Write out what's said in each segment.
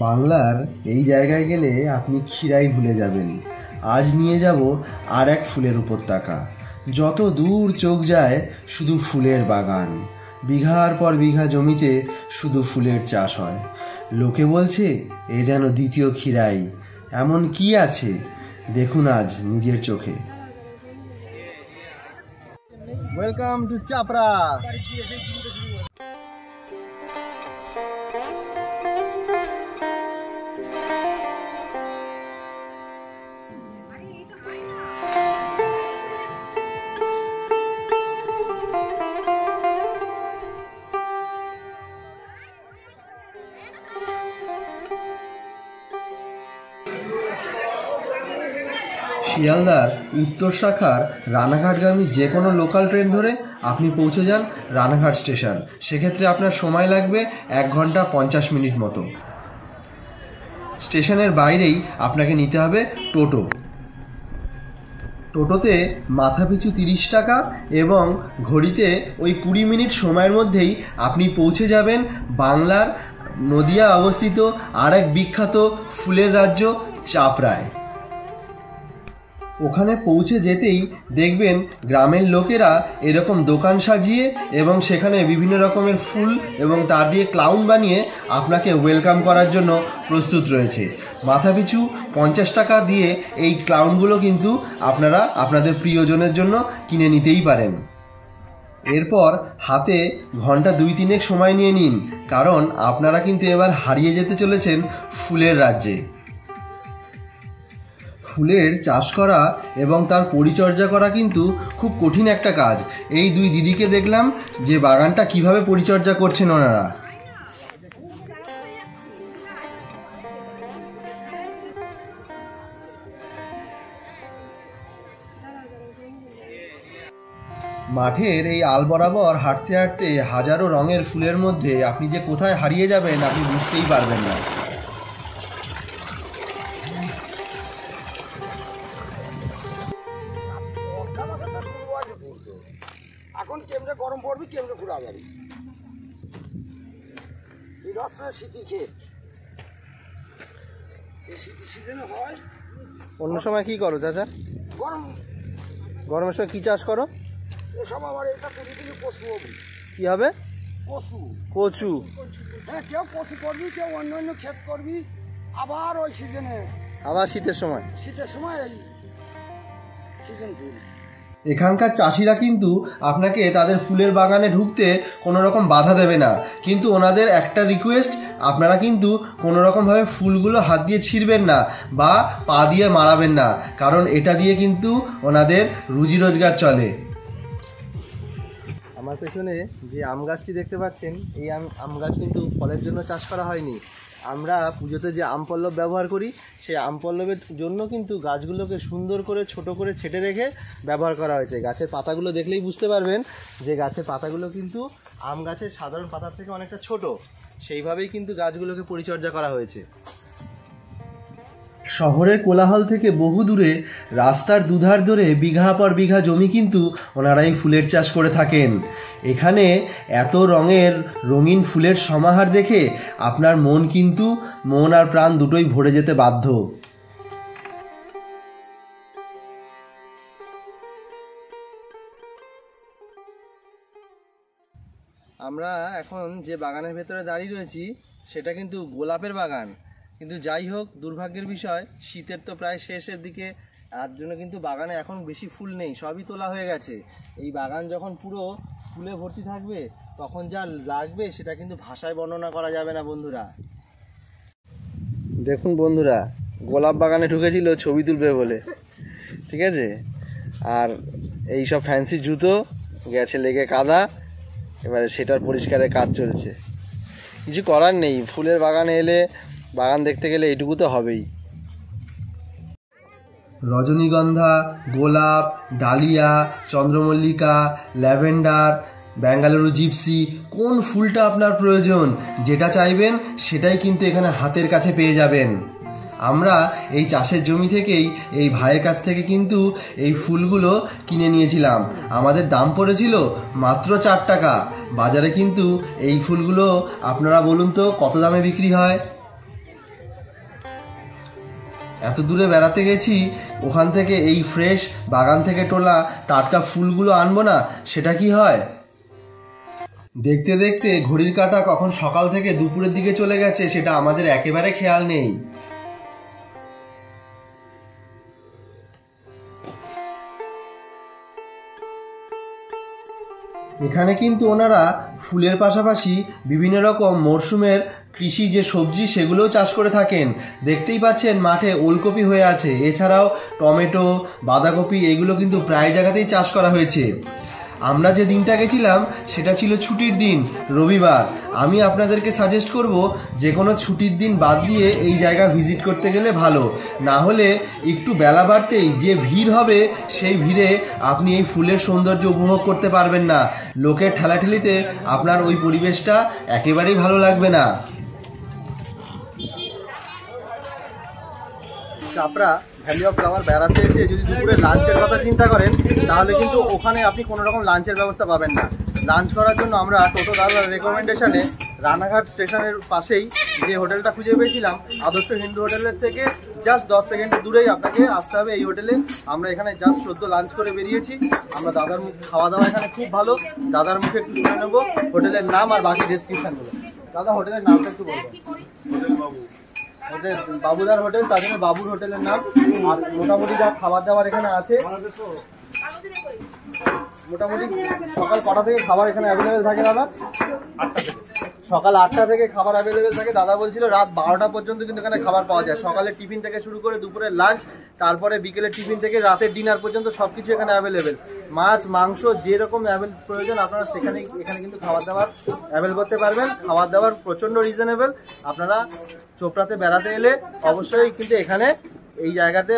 বাংলার এই জায়গায় গেলে আপনি ক্ষীরাই ভুলে যাবেন। আজ নিয়ে যাব আর এক ফুলের উপত্যকা। যত দূর চোখ যায় শুধু ফুলের বাগান, বিঘার পর বিঘা জমিতে শুধু ফুলের চাষ হয়। লোকে বলছে এ যেন দ্বিতীয় ক্ষীরাই। এমন কি আছে দেখুন আজ নিজের চোখে। ওয়েলকাম টু চাপড়া। শিয়ালদার উত্তর শাখার রানাঘাটগামী যে কোনো লোকাল ট্রেন ধরে আপনি পৌঁছে যান রানাঘাট স্টেশন। সেক্ষেত্রে আপনার সময় লাগবে 1 ঘন্টা 50 মিনিট মতো। স্টেশনের বাইরেই আপনাকে নিতে হবে টোটো। টোটোতে মাথাপিছু 30 টাকা এবং ঘড়িতে ওই 20 মিনিট সময়ের মধ্যেই আপনি পৌঁছে যাবেন বাংলার নদিয়া অবস্থিত আর এক বিখ্যাত ফুলের রাজ্য চাপড়ায়। ওখানে পৌঁছে যেতেই দেখবেন গ্রামের লোকেরা এরকম দোকান সাজিয়ে এবং সেখানে বিভিন্ন রকমের ফুল এবং তার দিয়ে ক্লাউন বানিয়ে আপনাকে ওয়েলকাম করার জন্য প্রস্তুত রয়েছে। মাথাপিছু 50 টাকা দিয়ে এই ক্লাউনগুলো কিন্তু আপনারা আপনাদের প্রিয়জনের জন্য কিনে নিতেই পারেন। এরপর হাতে ঘন্টা 2-3 সময় নিয়ে নিন, কারণ আপনারা কিন্তু এবার হারিয়ে যেতে চলেছেন ফুলের রাজ্যে। ফুলের চাষ করা এবং তার পরিচর্যা করা কিন্তু খুব কঠিন একটা কাজ। এই 2 দিদিকে দেখলাম যে বাগানটা কিভাবে পরিচর্যা করছেন ওনারা। মাঠের এই আল বরাবর হাঁটতে হাঁটতে হাজারো রঙের ফুলের মধ্যে আপনি যে কোথায় হারিয়ে যাবেন আপনি বুঝতেই পারবেন না। এখন কেমনে গরম পড়বি, কেমনে ঘুরা যাবি। শীতি ক্ষেত এই শীতের সিজনে হয়। অন্য সময় কি করো চাচা? গরমের সময় কি চাষ করো? এসব আবার এটা করে দিলে কচু হবে। কি হবে? কচু। হ্যাঁ, কেউ কচু করবি, কেউ অন্য অন্য ক্ষেত করবি। আবার ওই সিজনে, আবার শীতের সময় এই সিজন ফুল। এখানকার চাষিরা কিন্তু আপনাকে তাদের ফুলের বাগানে ঢুকতে কোনো রকম বাধা দেবে না, কিন্তু ওনাদের একটা রিকোয়েস্ট, আপনারা কিন্তু কোনো রকমভাবে ফুলগুলো হাত দিয়ে ছিঁড়বেন না বা পা দিয়ে মারাবেন না, কারণ এটা দিয়ে কিন্তু ওনাদের রুজি রোজগার চলে। আমার পেছনে যে আম গাছটি দেখতে পাচ্ছেন, এই আম গাছ কিন্তু ফলের জন্য চাষ করা হয়নি। আমরা পুজোতে যে আম পল্লব ব্যবহার করি, সেই আম পল্লবের জন্য কিন্তু গাছগুলোকে সুন্দর করে ছোট করে ছেটে রেখে ব্যবহার করা হয়েছে। গাছের পাতাগুলো দেখলেই বুঝতে পারবেন যে গাছের পাতাগুলো কিন্তু আম গাছের সাধারণ পাতার থেকে অনেকটা ছোট। সেইভাবেই কিন্তু গাছগুলোকে পরিচর্যা করা হয়েছে। শহরের কোলাহল থেকে বহু দূরে রাস্তার দুধার ধরে বিঘা পর বিঘা জমি কিন্তু ওনারাই ফুলের চাষ করে থাকেন। এখানে এত রঙের রঙিন ফুলের সমাহার দেখে আপনার মন আর প্রাণ দুটোই ভরে যেতে বাধ্য। আমরা এখন যে বাগানের ভেতরে দাঁড়িয়ে রয়েছি সেটা কিন্তু গোলাপের বাগান। কিন্তু যাই হোক, দুর্ভাগ্যের বিষয়, শীতের তো প্রায় শেষের দিকে, তার জন্য কিন্তু বাগানে এখন বেশি ফুল নেই, সবই তোলা হয়ে গেছে। এই বাগান যখন পুরো ফুলে ভর্তি থাকবে তখন যা লাগবে সেটা কিন্তু ভাষায় বর্ণনা করা যাবে না বন্ধুরা। দেখুন বন্ধুরা, গোলাপ বাগানে ঢুকেছিল ছবি তুলবে বলে, ঠিক আছে, আর এই সব ফ্যান্সি জুতো গেছে লেগে কাদা, এবারে সেটার পরিষ্কারের কাজ চলছে। কিছু করার নেই, ফুলের বাগানে এলে, বাগান দেখতে গেলে এইটুকু তো হবেই। রজনীগন্ধা, গোলাপ, ডালিয়া, চন্দ্রমল্লিকা, ল্যাভেন্ডার, বেঙ্গালুরু জিপসি, কোন ফুলটা আপনার প্রয়োজন, যেটা চাইবেন সেটাই কিন্তু এখানে হাতের কাছে পেয়ে যাবেন। আমরা এই চাষের জমি থেকেই এই ভাইয়ের কাছ থেকে কিন্তু এই ফুলগুলো কিনে নিয়েছিলাম। আমাদের দাম পড়েছিল মাত্র 4 টাকা। বাজারে কিন্তু এই ফুলগুলো আপনারা বলুন তো কত দামে বিক্রি হয়? এত দূরে বেড়াতে গেছি, ওখান থেকে এই ফ্রেশ বাগান থেকে তোলা টাটকা ফুলগুলো আনবো না, সেটা কি হয়? দেখতে দেখতে ঘড়ির কাঁটা কখন সকাল থেকে দুপুরের দিকে চলে গেছে সেটা আমাদের একেবারে খেয়াল নেই। এখানে কিন্তু ওনারা ফুলের পাশাপাশি বিভিন্ন রকম মরশুমের কৃষি যে সবজি সেগুলোও চাষ করে থাকেন। দেখতেই পাচ্ছেন মাঠে ওলকপি হয়ে আছে, এছাড়াও টমেটো, বাঁধাকপি এগুলো কিন্তু প্রায় জায়গাতেই চাষ করা হয়েছে। আমরা যে দিনটা গেছিলাম সেটা ছিল ছুটির দিন, রবিবার। আমি আপনাদেরকে সাজেস্ট করব যে কোনো ছুটির দিন বাদ দিয়ে এই জায়গা ভিজিট করতে গেলে ভালো। না হলে একটু বেলা বাড়তেই যে ভিড় হবে সেই ভিড়ে আপনি এই ফুলের সৌন্দর্য উপভোগ করতে পারবেন না। লোকের ঠেলাঠেলিতে আপনার ওই পরিবেশটা একেবারেই ভালো লাগবে না। চাপড়া ভ্যালি অফ ফ্লাওয়ার বেড়াতে এসে যদি দুপুরে লাঞ্চের কথা চিন্তা করেন তাহলে কিন্তু ওখানে আপনি কোনো রকম লাঞ্চের ব্যবস্থা পাবেন না। লাঞ্চ করার জন্য আমরা টোটো দাদার রেকমেন্ডেশনে রানাঘাট স্টেশনের পাশেই যে হোটেলটা খুঁজে পেয়েছিলাম, আদর্শ হিন্দু হোটেলের থেকে জাস্ট 10 সেকেন্ডের দূরেই আপনাকে আসতে হবে এই হোটেলে। আমরা এখানে জাস্ট সদ্য লাঞ্চ করে বেরিয়েছি। আমরা দাদার খাওয়া দাওয়া এখানে খুব ভালো। দাদার মুখে একটু শুনে নেবো হোটেলের নাম আর বাকি ডেসক্রিপশনগুলো। দাদা হোটেলের নামটা একটু বলবেন। হোটেল বাবুদার হোটেল, তার জন্য বাবুর হোটেলের নাম। আর মোটামুটি যা খাবার দাবার এখানে আছে, মোটামুটি সকাল কটা থেকে খাবার এখানে অ্যাভেলেবেল থাকে দাদা? 8টা থেকে। সকাল 8টা থেকে খাবার অ্যাভেলেবেল থাকে। দাদা বলছিল রাত 12টা পর্যন্ত কিন্তু এখানে খাবার পাওয়া যায়। সকালে টিফিন থেকে শুরু করে দুপুরের লাঞ্চ, তারপরে বিকেলের টিফিন থেকে রাতের ডিনার পর্যন্ত সব কিছু এখানে অ্যাভেলেবেল। মাছ, মাংস যেরকম প্রয়োজন আপনারা এখানে কিন্তু খাবার দাবার অ্যাভেল করতে পারবেন। খাবার দাবার প্রচণ্ড রিজনেবল। আপনারা চোপড়াতে বেড়াতে এলে অবশ্যই কিন্তু এখানে এই জায়গাতে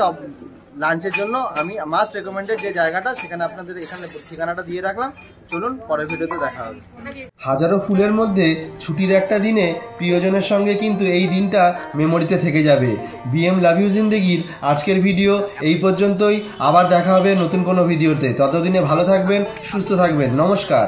লাঞ্চের জন্য আমি মাস্ট রেকমেন্ডেড যে জায়গাটা, সেখানে আপনাদের এখানে ঠিকানাটা দিয়ে রাখলাম। চলুন পরের ভিডিওতে দেখা হবে। হাজারো ফুলের মধ্যে ছুটির একটা দিনে প্রিয়জনের সঙ্গে কিন্তু এই দিনটা মেমোরিতে থেকে যাবে। বিএম লাভ ইউ জিন্দেগির আজকের ভিডিও এই পর্যন্তই। আবার দেখা হবে নতুন কোনো ভিডিওতে। ততদিনে ভালো থাকবেন, সুস্থ থাকবেন। নমস্কার।